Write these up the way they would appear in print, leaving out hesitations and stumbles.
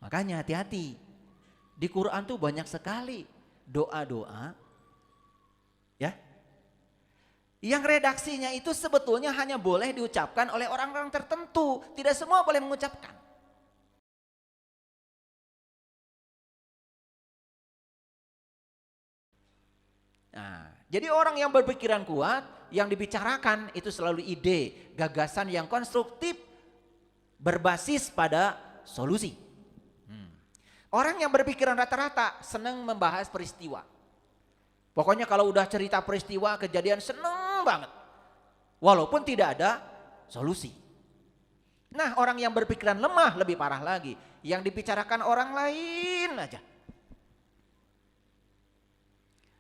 Makanya hati-hati. Di Quran tuh banyak sekali doa-doa ya. Yang redaksinya itu sebetulnya hanya boleh diucapkan oleh orang-orang tertentu, tidak semua boleh mengucapkan. Nah, jadi orang yang berpikiran kuat, yang dibicarakan itu selalu ide, gagasan yang konstruktif, berbasis pada solusi. Orang yang berpikiran rata-rata senang membahas peristiwa. Pokoknya kalau udah cerita peristiwa, kejadian seneng banget. Walaupun tidak ada solusi. Nah, orang yang berpikiran lemah lebih parah lagi. Yang dibicarakan orang lain aja.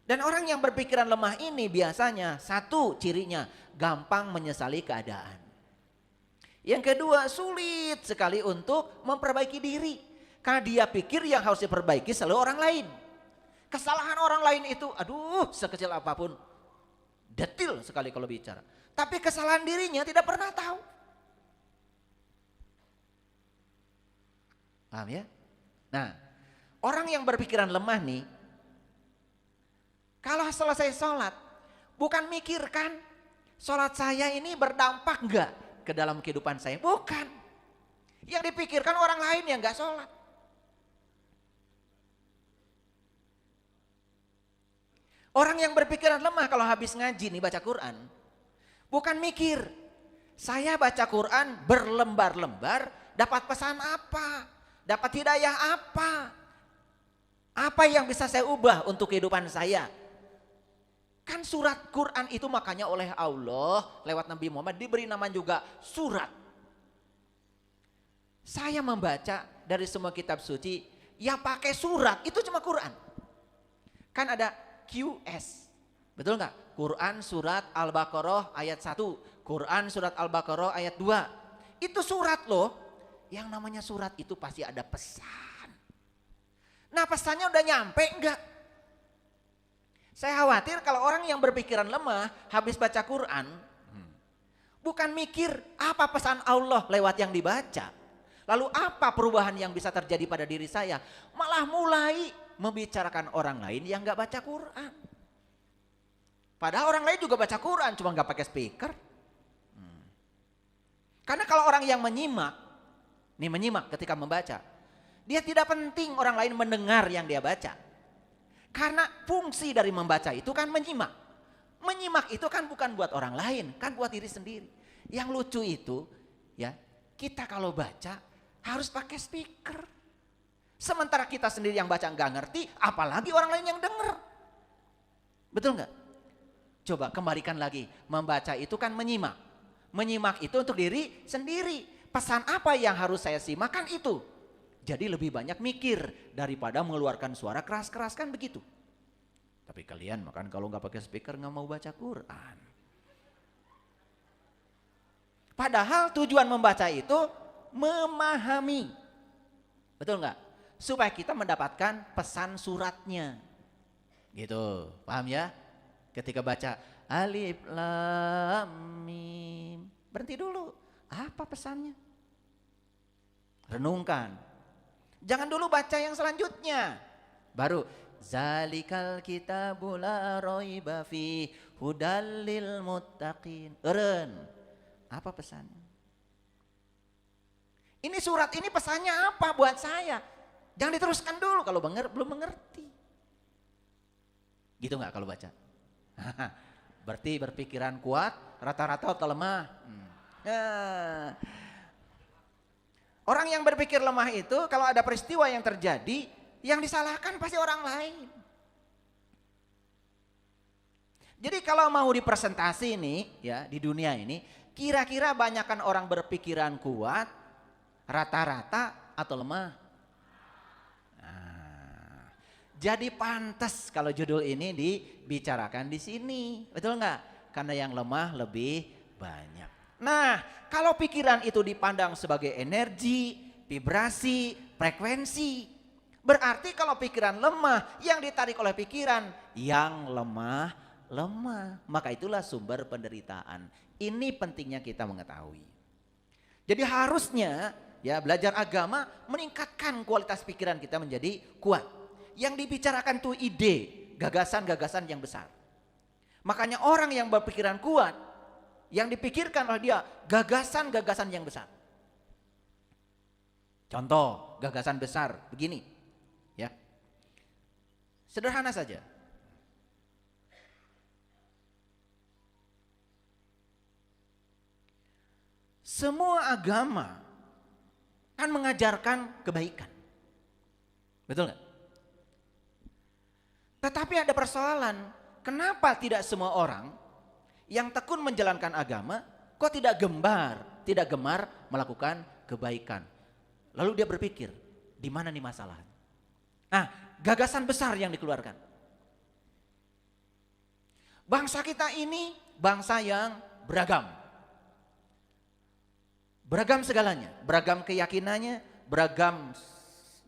Dan orang yang berpikiran lemah ini biasanya satu cirinya gampang menyesali keadaan. Yang kedua sulit sekali untuk memperbaiki diri. Karena dia pikir yang harus diperbaiki selalu orang lain. Kesalahan orang lain itu aduh sekecil apapun. Detil sekali kalau bicara. Tapi kesalahan dirinya tidak pernah tahu. Paham ya? Nah, orang yang berpikiran lemah nih, kalau selesai sholat, bukan mikirkan sholat saya ini berdampak enggak ke dalam kehidupan saya. Bukan. Yang dipikirkan orang lain yang enggak sholat. Orang yang berpikiran lemah kalau habis ngaji nih baca Quran, bukan mikir, saya baca Quran berlembar-lembar dapat pesan apa, dapat hidayah apa yang bisa saya ubah untuk kehidupan saya. Kan surat Quran itu makanya oleh Allah lewat Nabi Muhammad diberi nama juga surat. Saya membaca dari semua kitab suci yang pakai surat itu cuma Quran. Kan ada QS, betul nggak? Quran surat Al-Baqarah ayat 1, Quran surat Al-Baqarah ayat 2. Itu surat loh. Yang namanya surat itu pasti ada pesan. Nah pesannya udah nyampe enggak? Saya khawatir kalau orang yang berpikiran lemah habis baca Quran, bukan mikir apa pesan Allah lewat yang dibaca. Lalu apa perubahan yang bisa terjadi pada diri saya? Malah mulai membicarakan orang lain yang gak baca Quran. Padahal orang lain juga baca Quran, cuma gak pakai speaker. Karena kalau orang yang menyimak ketika membaca, dia tidak penting orang lain mendengar yang dia baca. Karena fungsi dari membaca itu kan menyimak. Menyimak itu kan bukan buat orang lain, kan buat diri sendiri. Yang lucu itu, ya kita kalau baca harus pakai speaker. Sementara kita sendiri yang baca nggak ngerti, apalagi orang lain yang denger. Betul nggak? Coba kembalikan lagi, membaca itu kan menyimak. Menyimak itu untuk diri sendiri. Pesan apa yang harus saya simak kan itu. Jadi lebih banyak mikir daripada mengeluarkan suara keras-keras kan begitu. Tapi kalian makan kalau nggak pakai speaker nggak mau baca Quran. Padahal tujuan membaca itu memahami. Betul nggak? Supaya kita mendapatkan pesan suratnya. Gitu, paham ya? Ketika baca Alif Lam Mim, berhenti dulu. Apa pesannya? Renungkan. Jangan dulu baca yang selanjutnya. Baru zalikal kitabul la raiba fi hudal lil muttaqin. Eren. Apa pesannya? Ini surat ini pesannya apa buat saya? Jangan diteruskan dulu kalau belum mengerti. Gitu nggak kalau baca? Berarti berpikiran kuat, rata-rata atau lemah? Orang yang berpikir lemah itu kalau ada peristiwa yang terjadi, yang disalahkan pasti orang lain. Jadi kalau mau dipresentasi nih ya di dunia ini, kira-kira banyakkan orang berpikiran kuat, rata-rata atau lemah? Jadi pantas kalau judul ini dibicarakan di sini, betul nggak? Karena yang lemah lebih banyak. Nah, kalau pikiran itu dipandang sebagai energi, vibrasi, frekuensi, berarti kalau pikiran lemah, yang ditarik oleh pikiran yang lemah, maka itulah sumber penderitaan. Ini pentingnya kita mengetahui. Jadi harusnya Ya, belajar agama meningkatkan kualitas pikiran kita menjadi kuat. Yang dibicarakan tuh ide, gagasan-gagasan yang besar. Makanya orang yang berpikiran kuat, yang dipikirkan oleh dia gagasan-gagasan yang besar. Contoh gagasan besar begini, ya. Sederhana saja. Semua agama kan mengajarkan kebaikan. Betul nggak? Tetapi ada persoalan, kenapa tidak semua orang yang tekun menjalankan agama kok tidak gemar melakukan kebaikan? Lalu dia berpikir, di mana nih masalahnya? Nah, gagasan besar yang dikeluarkan. Bangsa kita ini bangsa yang beragam. Beragam segalanya, beragam keyakinannya, beragam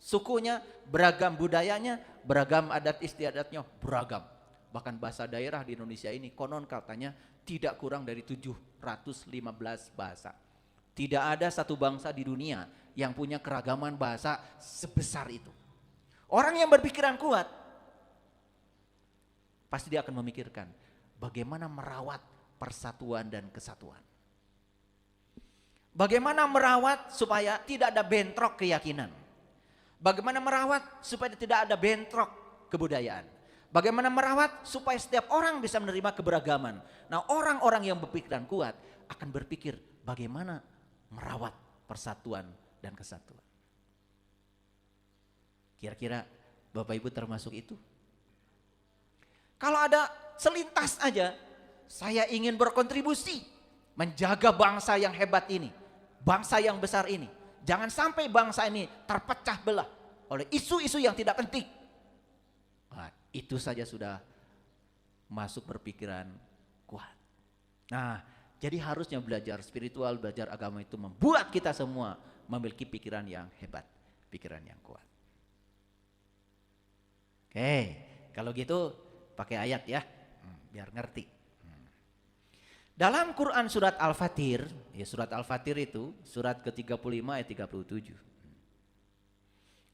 sukunya, beragam budayanya, beragam adat istiadatnya, beragam. Bahkan bahasa daerah di Indonesia ini konon katanya tidak kurang dari 715 bahasa. Tidak ada satu bangsa di dunia yang punya keragaman bahasa sebesar itu. Orang yang berpikiran kuat, pasti dia akan memikirkan bagaimana merawat persatuan dan kesatuan. Bagaimana merawat supaya tidak ada bentrok keyakinan. Bagaimana merawat supaya tidak ada bentrok kebudayaan. Bagaimana merawat supaya setiap orang bisa menerima keberagaman. Nah, orang-orang yang berpikiran kuat akan berpikir bagaimana merawat persatuan dan kesatuan. Kira-kira Bapak Ibu termasuk itu? Kalau ada selintas aja, saya ingin berkontribusi menjaga bangsa yang hebat ini, bangsa yang besar ini. Jangan sampai bangsa ini terpecah belah oleh isu-isu yang tidak penting. Nah, itu saja sudah masuk berpikiran kuat. Nah, jadi harusnya belajar spiritual, belajar agama itu membuat kita semua memiliki pikiran yang hebat, pikiran yang kuat. Oke, kalau gitu pakai ayat ya, biar ngerti. Dalam Quran surat Al-Fatir, ya surat Al-Fatir itu surat ke-35 ayat 37.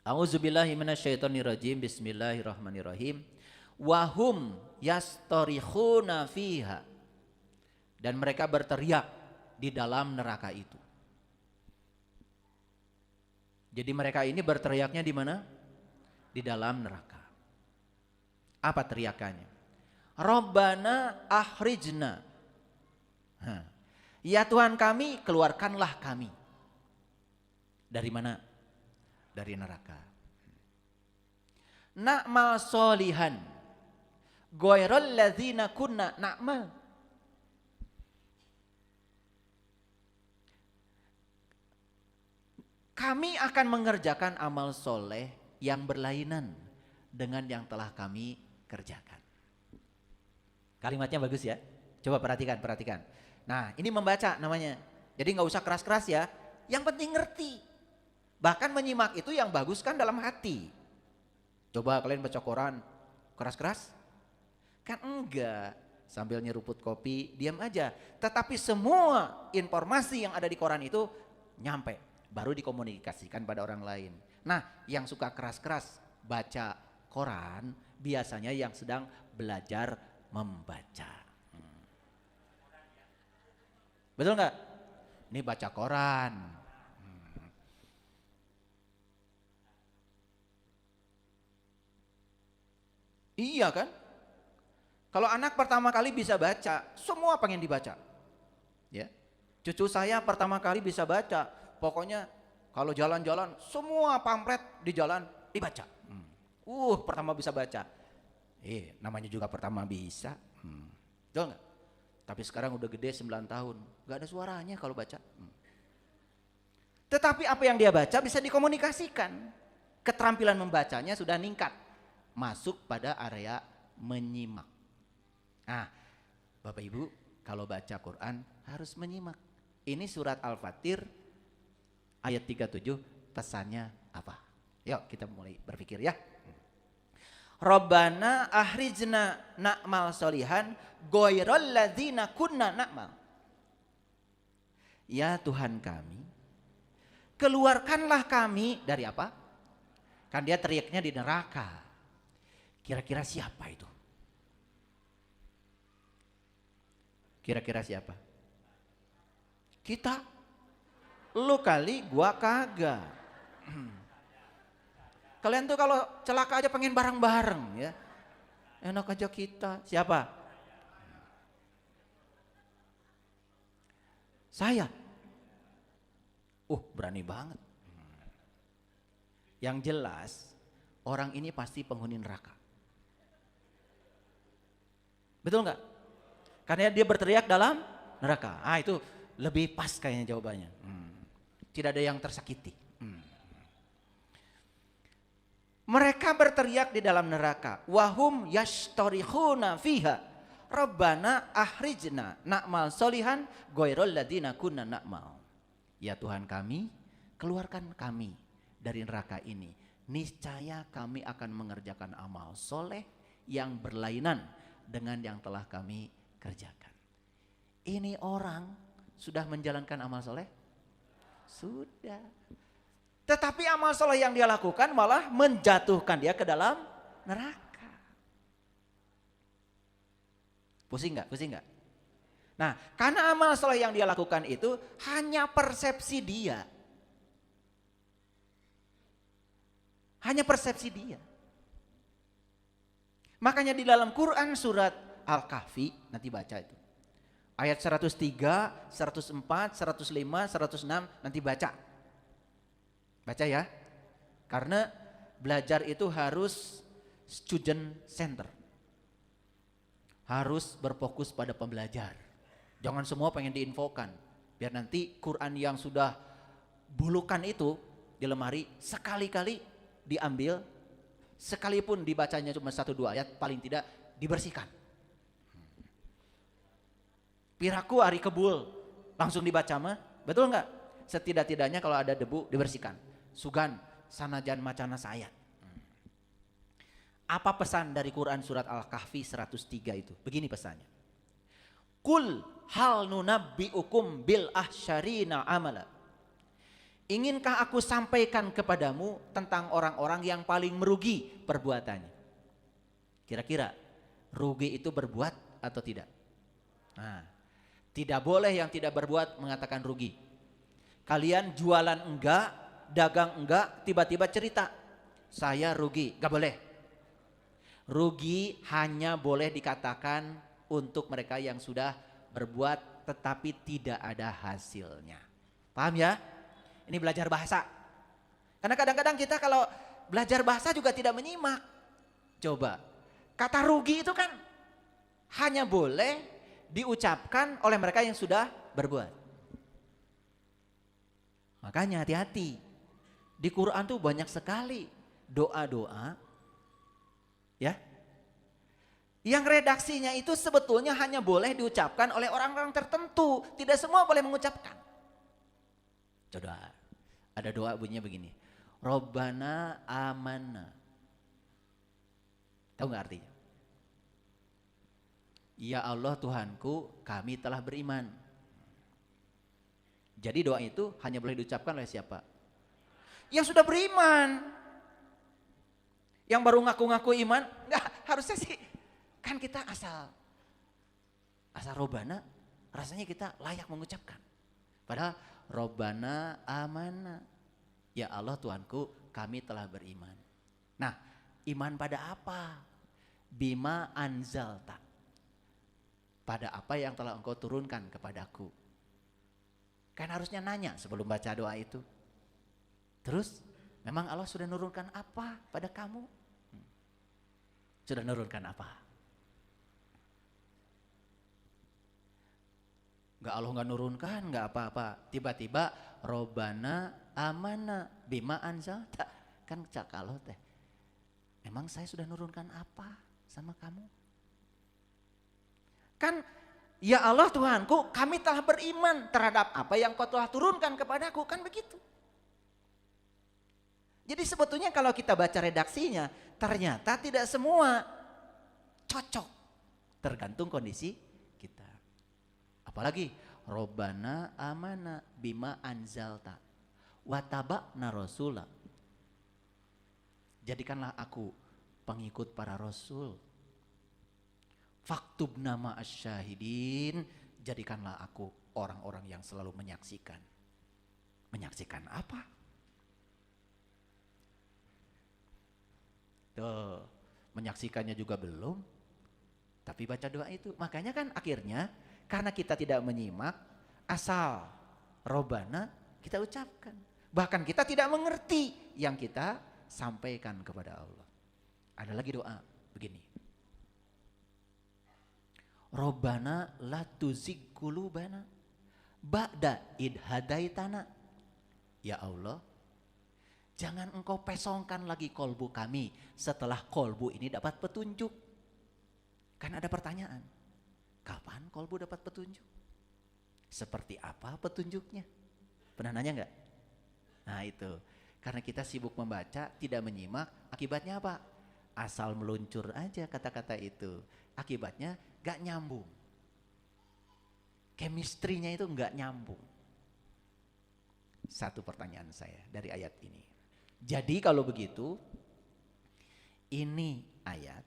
A'udzubillahi minasyaitonirrajim, bismillahirrahmanirrahim. Wahum yastarikhuna fiha. Dan mereka berteriak di dalam neraka itu. Jadi mereka ini berteriaknya di mana? Di dalam neraka. Apa teriakannya? Rabbana akhrijna. Ya Tuhan kami, keluarkanlah kami. Dari mana? Dari neraka. Na'mal solihan ghairal ladzina kunna na'mal. Kami akan mengerjakan amal soleh yang berlainan dengan yang telah kami kerjakan. Kalimatnya bagus ya. Coba perhatikan. Nah, ini membaca namanya. Jadi nggak usah keras-keras ya. Yang penting ngerti. Bahkan menyimak itu yang bagus kan dalam hati. Coba kalian baca Quran keras-keras? Kan enggak. Sambil nyeruput kopi, diam aja. Tetapi semua informasi yang ada di Quran itu nyampe. Baru dikomunikasikan pada orang lain. Nah, yang suka keras-keras baca Quran biasanya yang sedang belajar membaca. Betul nggak? Ini baca koran. Iya kan? Kalau anak pertama kali bisa baca, semua pengen dibaca. Ya. Cucu saya pertama kali bisa baca, pokoknya kalau jalan-jalan semua pamflet di jalan dibaca. Pertama bisa baca. Namanya juga pertama bisa. Betul nggak? Tapi sekarang udah gede 9 tahun, gak ada suaranya kalau baca. Tetapi apa yang dia baca bisa dikomunikasikan. Keterampilan membacanya sudah meningkat. Masuk pada area menyimak. Nah, Bapak Ibu kalau baca Quran harus menyimak. Ini surat Al-Fatir ayat 37, pesannya apa? Yuk kita mulai berpikir ya. Rabbana akhrijna na'mal solihan ghairal ladzina kunna na'mal. Ya Tuhan kami, keluarkanlah kami dari apa? Kan dia teriaknya di neraka. Kira-kira siapa itu? Kira-kira siapa? Kita. Lu kali, gua kagak. Kalian tuh kalau celaka aja pengen bareng-bareng ya. Enak aja kita. Siapa? Saya. Berani banget. Yang jelas orang ini pasti penghuni neraka. Betul nggak? Karena dia berteriak dalam neraka. Itu lebih pas kayaknya jawabannya. Tidak ada yang tersakiti. Mereka berteriak di dalam neraka. Wahum yashtarikhuna fiha. Rabbana ahrijna na'mal solihan ghairul ladina kunna na'mal. Ya Tuhan kami, keluarkan kami dari neraka ini. Niscaya kami akan mengerjakan amal soleh yang berlainan dengan yang telah kami kerjakan. Ini orang sudah menjalankan amal soleh? Sudah. Tetapi amal soleh yang dia lakukan malah menjatuhkan dia ke dalam neraka. Pusing nggak? Pusing nggak? Nah, karena amal soleh yang dia lakukan itu hanya persepsi dia. Hanya persepsi dia. Makanya di dalam Quran surat Al-Kahfi, nanti baca itu. Ayat 103, 104, 105, 106, nanti baca. Baca ya. Karena belajar itu harus student center. Harus berfokus pada pembelajar. Jangan semua pengen diinfokan. Biar nanti Quran yang sudah bulukan itu di lemari sekali-kali diambil, sekalipun dibacanya cuma 1-2 ayat, paling tidak dibersihkan. Piraku ari kebul langsung dibaca mah, betul nggak? Setidak-tidaknya kalau ada debu dibersihkan. Sugan sanajan macana sayat. Apa pesan dari Quran surat Al-Kahfi 103 itu? Begini pesannya. Kul hal nunabbiukum bil ahsyarina amala. Inginkah aku sampaikan kepadamu tentang orang-orang yang paling merugi perbuatannya? Kira-kira rugi itu berbuat atau tidak? Tidak boleh yang tidak berbuat mengatakan rugi. Kalian jualan enggak, dagang enggak, tiba-tiba cerita saya rugi, gak boleh. Rugi hanya boleh dikatakan untuk mereka yang sudah berbuat tetapi tidak ada hasilnya. Paham ya? Ini belajar bahasa. Karena kadang-kadang kita kalau belajar bahasa juga tidak menyimak. Coba, kata rugi itu kan hanya boleh diucapkan oleh mereka yang sudah berbuat. Makanya hati-hati. Di Quran tuh banyak sekali doa-doa ya, yang redaksinya itu sebetulnya hanya boleh diucapkan oleh orang-orang tertentu. Tidak semua boleh mengucapkan. Coba, ada doa bunyinya begini. Robbana amanna. Tahu gak artinya? Ya Allah Tuhanku, kami telah beriman. Jadi doa itu hanya boleh diucapkan oleh siapa? Yang sudah beriman. Yang baru ngaku-ngaku iman, enggak, harusnya sih kan kita asal Robbana, rasanya kita layak mengucapkan. Padahal Robbana amana. Ya Allah Tuhanku, kami telah beriman. Nah, iman pada apa? Bima anzalta. Pada apa yang telah engkau turunkan kepadaku. Kan harusnya nanya sebelum baca doa itu. Terus, memang Allah sudah nurunkan apa pada kamu? Sudah nurunkan apa? Enggak, Allah enggak nurunkan, enggak apa-apa. Tiba-tiba Robbana amana bima anzalta. Kan cak Allah teh. Emang saya sudah nurunkan apa sama kamu? Kan ya Allah Tuhanku, kami telah beriman terhadap apa yang kau telah turunkan kepadaku. Kan begitu. Jadi sebetulnya kalau kita baca redaksinya, ternyata tidak semua cocok. Tergantung kondisi kita. Apalagi Robbana amana bima anzalta. Wataba'na rasula. Jadikanlah aku pengikut para rasul. Faktubna ma'asyahidin. Jadikanlah aku orang-orang yang selalu menyaksikan. Menyaksikan apa? Tuh, menyaksikannya juga belum. Tapi baca doa itu. Makanya kan akhirnya karena kita tidak menyimak, asal Robbana kita ucapkan. Bahkan kita tidak mengerti yang kita sampaikan kepada Allah. Ada lagi doa begini. Robbana la tuzigh qulubana ba'da id hadaitana. Ya Allah, jangan engkau pesongkan lagi kolbu kami setelah kolbu ini dapat petunjuk. Kan ada pertanyaan, kapan kolbu dapat petunjuk? Seperti apa petunjuknya? Pernah nanya enggak? Nah itu, karena kita sibuk membaca, tidak menyimak, akibatnya apa? Asal meluncur aja kata-kata itu. Akibatnya gak nyambung. Chemistry-nya itu gak nyambung. Satu pertanyaan saya dari ayat ini. Jadi kalau begitu, ini ayat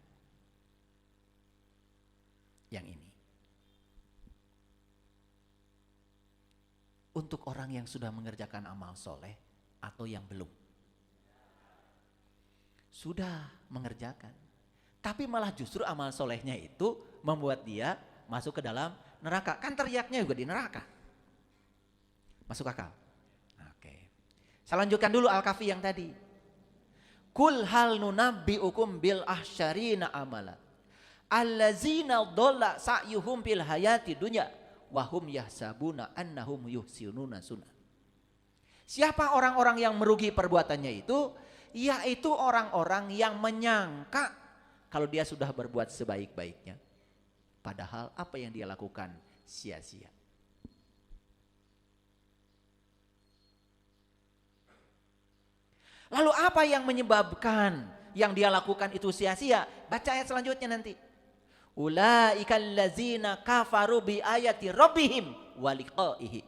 yang ini. Untuk orang yang sudah mengerjakan amal soleh atau yang belum. Sudah mengerjakan. Tapi malah justru amal solehnya itu membuat dia masuk ke dalam neraka. Kan teriaknya juga di neraka. Masuk akal? Oke. Saya lanjutkan dulu Al-Kahfi yang tadi. Kul hal nunabbi'ukum bil ahsyarina amala. Allazina dhalla sa'yuhum fil hayati dunya wa hum yahsabuna annahum yuhsinuna sunna. Siapa orang-orang yang merugi perbuatannya itu? Yaitu orang-orang yang menyangka kalau dia sudah berbuat sebaik-baiknya. Padahal apa yang dia lakukan sia-sia. Lalu apa yang menyebabkan yang dia lakukan itu sia-sia? Baca ayat selanjutnya nanti. Ulaikal ladzina kafaru bi ayati rabbihim wa liqaihi.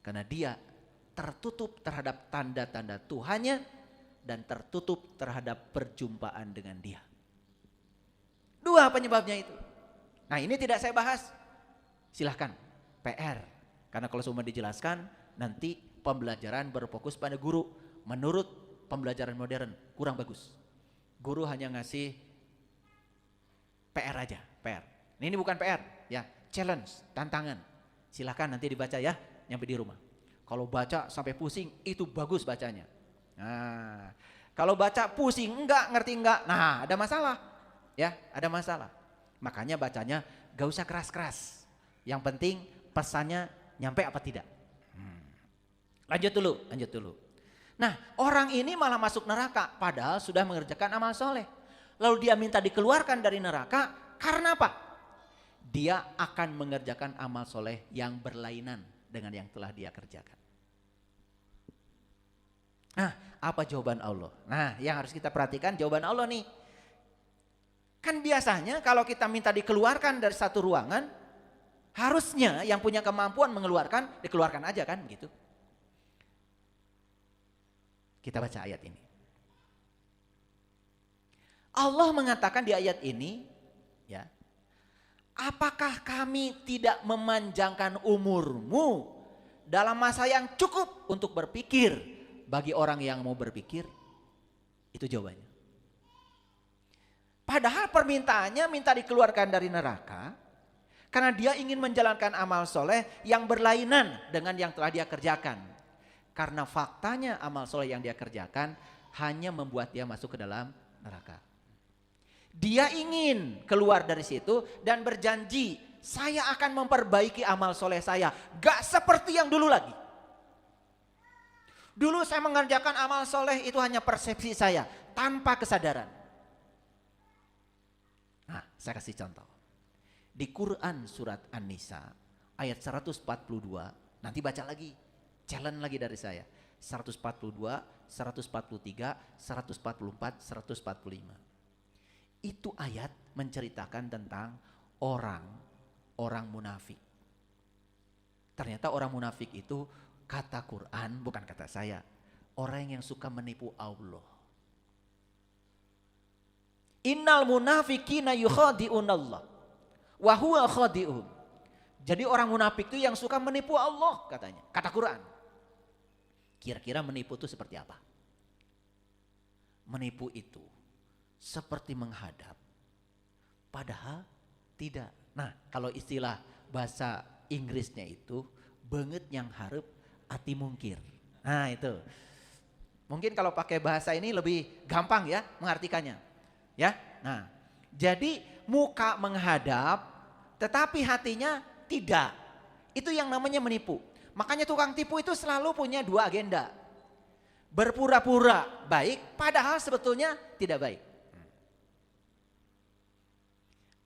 Karena dia tertutup terhadap tanda-tanda Tuhannya dan tertutup terhadap perjumpaan dengan dia. Dua penyebabnya itu. Nah ini tidak saya bahas. Silahkan PR. Karena kalau semua dijelaskan nanti pembelajaran berfokus pada guru. Menurut pembelajaran modern kurang bagus. Guru hanya ngasih PR aja, PR. Ini bukan PR, ya, challenge, tantangan. Silahkan nanti dibaca ya, nyampe di rumah. Kalau baca sampai pusing, itu bagus bacanya. Nah, kalau baca pusing, enggak, ngerti enggak, nah ada masalah. Ya, ada masalah. Makanya bacanya gak usah keras-keras. Yang penting pesannya nyampe apa tidak. Lanjut dulu. Nah, orang ini malah masuk neraka padahal sudah mengerjakan amal soleh. Lalu dia minta dikeluarkan dari neraka karena apa? Dia akan mengerjakan amal soleh yang berlainan dengan yang telah dia kerjakan. Nah, apa jawaban Allah? Nah, yang harus kita perhatikan jawaban Allah nih. Kan biasanya kalau kita minta dikeluarkan dari satu ruangan, harusnya yang punya kemampuan mengeluarkan, dikeluarkan aja kan gitu. Kita baca ayat ini. Allah mengatakan di ayat ini, ya, apakah kami tidak memanjangkan umurmu dalam masa yang cukup untuk berpikir bagi orang yang mau berpikir? Itu jawabannya. Padahal permintaannya minta dikeluarkan dari neraka karena dia ingin menjalankan amal soleh yang berlainan dengan yang telah dia kerjakan. Karena faktanya amal soleh yang dia kerjakan hanya membuat dia masuk ke dalam neraka. Dia ingin keluar dari situ dan berjanji, saya akan memperbaiki amal soleh saya. Gak seperti yang dulu lagi. Dulu saya mengerjakan amal soleh itu hanya persepsi saya, tanpa kesadaran. Nah, saya kasih contoh. Di Quran surat An-Nisa ayat 142, nanti baca lagi. Challenge lagi dari saya. 142, 143, 144, 145. Itu ayat menceritakan tentang orang munafik. Ternyata orang munafik itu Kata Quran, bukan kata saya. Orang yang suka menipu Allah. Innal munafiqina yukhadi'unallah wa huwa khadi'uhum. Jadi orang munafik itu yang suka menipu Allah katanya. Kata Quran. Kira-kira menipu itu seperti apa? Menipu itu seperti menghadap, padahal tidak. Nah, kalau istilah bahasa Inggrisnya itu banget yang harap ati mungkir. Nah itu. Mungkin kalau pakai bahasa ini lebih gampang ya mengartikannya. Ya. Nah, jadi muka menghadap tetapi hatinya tidak. Itu yang namanya menipu. Makanya tukang tipu itu selalu punya dua agenda. Berpura-pura baik padahal sebetulnya tidak baik.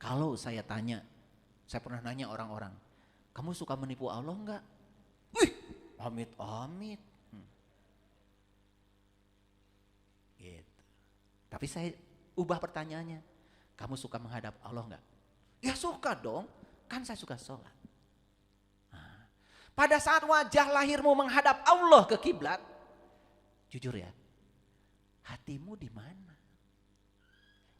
Kalau saya tanya, saya pernah nanya orang-orang, kamu suka menipu Allah enggak? Wih, amit-amit. Gitu. Tapi saya ubah pertanyaannya, kamu suka menghadap Allah enggak? Ya suka dong, kan saya suka sholat. Nah, pada saat wajah lahirmu menghadap Allah ke kiblat, jujur ya, hatimu di mana?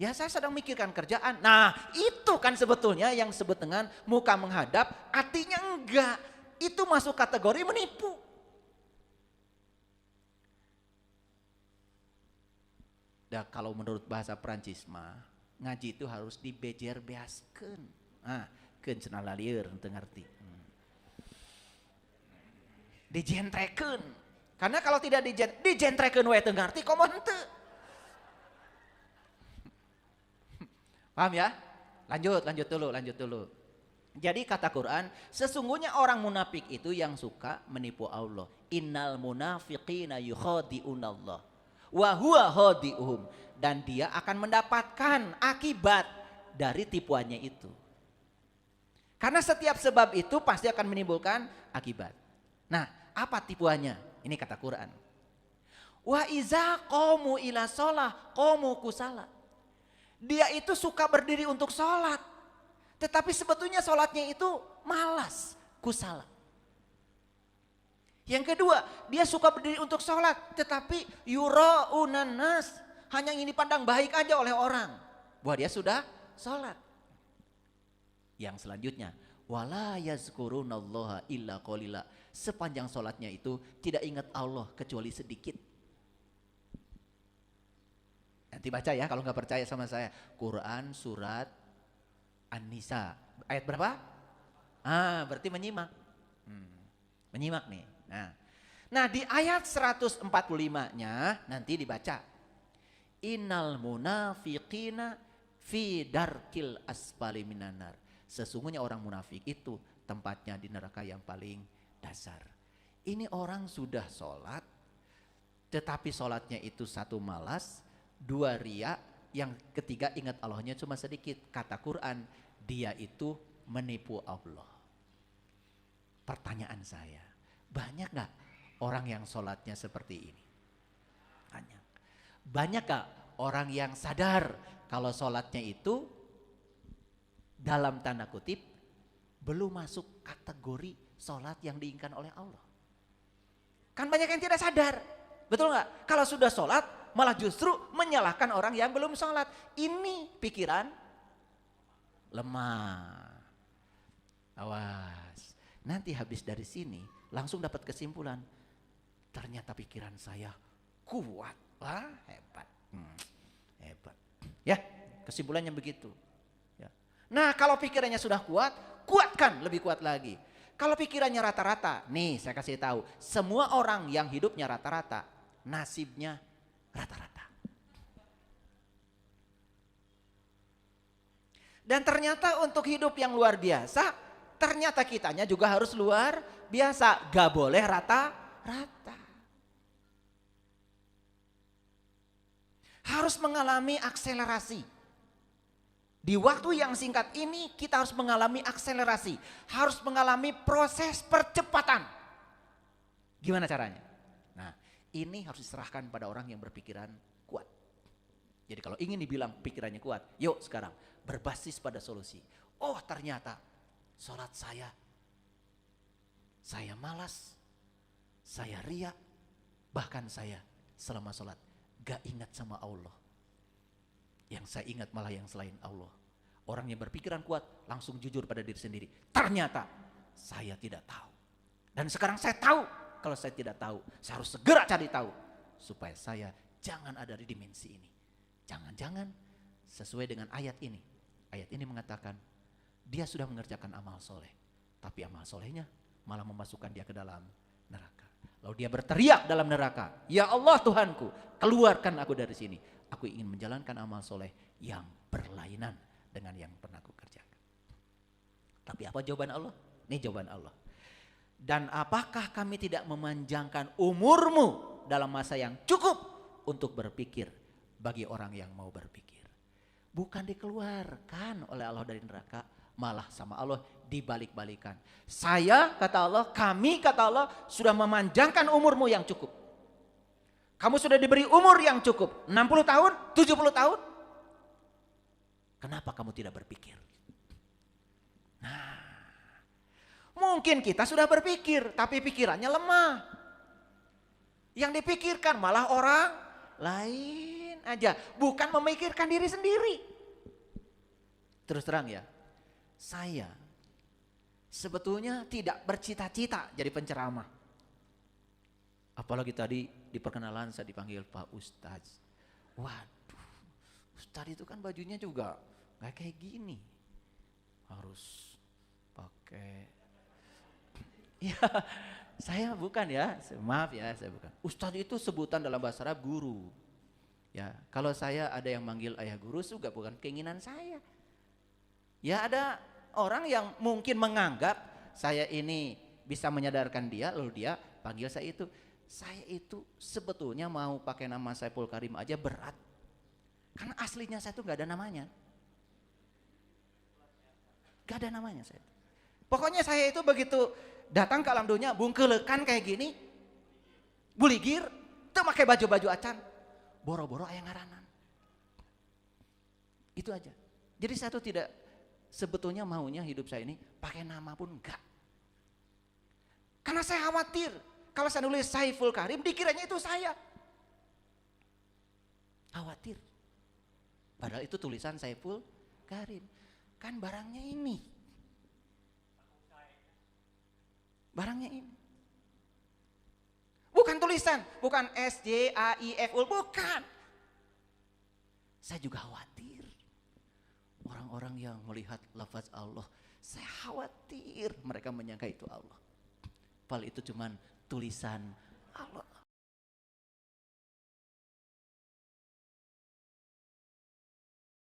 Ya saya sedang mikirkan kerjaan. Nah itu kan sebetulnya yang disebut dengan muka menghadap, hatinya enggak. Itu masuk kategori menipu. Nah kalau menurut bahasa Prancis mah, ngaji itu harus dibejer beaskeun. Nah, keun cenah lalieur teu ngarti. Dijentrekeun. Karena kalau tidak dijentrekeun we teu ngarti komo henteu. Paham ya? Lanjut dulu. Jadi kata Quran, sesungguhnya orang munafik itu yang suka menipu Allah. Innal munafiqina yukhadi'unallah wa huwa khadi'uhum. Dan dia akan mendapatkan akibat dari tipuannya itu. Karena setiap sebab itu pasti akan menimbulkan akibat. Nah, apa tipuannya? Ini kata Quran. Wa iza qamu ila shalah qamu kusala. Dia itu suka berdiri untuk sholat. Tetapi sebetulnya sholatnya itu malas, kusala. Yang kedua, dia suka berdiri untuk sholat. Tetapi yura'unan nas, hanya ingin dipandang baik aja oleh orang. Bahwa dia sudah sholat. Yang selanjutnya, wala yazkurunallaha illa qalila. Sepanjang sholatnya itu tidak ingat Allah kecuali sedikit. Nanti baca ya kalau nggak percaya sama saya. Quran surat An-Nisa. Ayat berapa? Berarti menyimak. Menyimak nih. Nah di ayat 145-nya nanti dibaca. Innal munafiqina fi darkil asfali minanar. Sesungguhnya orang munafik itu tempatnya di neraka yang paling dasar. Ini orang sudah sholat, tetapi sholatnya itu satu malas, dua riya, yang ketiga ingat Allahnya cuma sedikit. Kata Quran, dia itu menipu Allah. Pertanyaan saya, banyak gak orang yang sholatnya seperti ini? Banyak. Banyak gak orang yang sadar kalau sholatnya itu dalam tanda kutip belum masuk kategori sholat yang diinginkan oleh Allah? Kan banyak yang tidak sadar, betul gak? Kalau sudah sholat malah justru menyalahkan orang yang belum sholat. Ini pikiran lemah. Awas, nanti habis dari sini langsung dapat kesimpulan. Ternyata pikiran saya kuat. Wah hebat. Hebat. Ya kesimpulannya begitu. Ya. Nah kalau pikirannya sudah kuat, kuatkan lebih kuat lagi. Kalau pikirannya rata-rata, nih saya kasih tahu. Semua orang yang hidupnya rata-rata, nasibnya rata-rata. Dan ternyata untuk hidup yang luar biasa, ternyata kitanya juga harus luar biasa. Gak boleh rata-rata. Harus mengalami akselerasi. Di waktu yang singkat ini kita harus mengalami akselerasi. Harus mengalami proses percepatan. Gimana caranya? Ini harus diserahkan pada orang yang berpikiran kuat. Jadi kalau ingin dibilang pikirannya kuat, yuk sekarang berbasis pada solusi. Oh ternyata sholat saya malas. saya riak, bahkan saya selama sholat gak ingat sama Allah. Yang saya ingat malah yang selain Allah. Orang yang berpikiran kuat langsung jujur pada diri sendiri. Ternyata saya tidak tahu. Dan sekarang saya tahu. Kalau saya tidak tahu, saya harus segera cari tahu. Supaya saya jangan ada di dimensi ini. Jangan-jangan sesuai dengan ayat ini. Ayat ini mengatakan dia sudah mengerjakan amal soleh. Tapi amal solehnya malah memasukkan dia ke dalam neraka. Lalu dia berteriak dalam neraka, ya Allah Tuhanku, keluarkan aku dari sini. Aku ingin menjalankan amal soleh yang berlainan dengan yang pernah aku kerjakan. Tapi apa jawaban Allah? Ini jawaban Allah. Dan apakah kami tidak memanjangkan umurmu dalam masa yang cukup untuk berpikir bagi orang yang mau berpikir. Bukan dikeluarkan oleh Allah dari neraka, malah sama Allah dibalik-balikan. Saya, kata Allah, kami, kata Allah, sudah memanjangkan umurmu yang cukup. Kamu sudah diberi umur yang cukup, 60 tahun, 70 tahun. Kenapa kamu tidak berpikir? Nah, mungkin kita sudah berpikir, tapi pikirannya lemah. Yang dipikirkan malah orang lain aja, bukan memikirkan diri sendiri. Terus terang ya, saya sebetulnya tidak bercita-cita jadi penceramah. Apalagi tadi di perkenalan saya dipanggil Pak Ustadz. Waduh, Ustadz itu kan bajunya juga gak kayak gini. Harus pakai. Ya, saya bukan ya, maaf ya, saya bukan. Ustadz itu sebutan dalam bahasa Arab guru. Ya, kalau saya ada yang manggil ayah guru juga bukan keinginan saya. Ya ada orang yang mungkin menganggap saya ini bisa menyadarkan dia, lalu dia panggil saya itu. Saya itu sebetulnya mau pakai nama Saiful Karim aja berat. Karena aslinya saya itu gak ada namanya. Gak ada namanya saya. Pokoknya saya itu begitu datang ke alam dunia, bungkelekan kayak gini, buligir, tuh pakai baju-baju acan, boro-boro aya ngaranan. Itu aja. Jadi saya tuh tidak sebetulnya maunya hidup saya ini pakai nama pun enggak. Karena saya khawatir kalau saya nulis Saiful Karim dikiranya itu saya. Khawatir. Padahal itu tulisan Saiful Karim. Kan barangnya ini. Barangnya ini. Bukan tulisan, bukan SJAIFul, bukan. Saya juga khawatir. Orang-orang yang melihat lafaz Allah, saya khawatir mereka menyangka itu Allah. Padahal itu cuman tulisan Allah.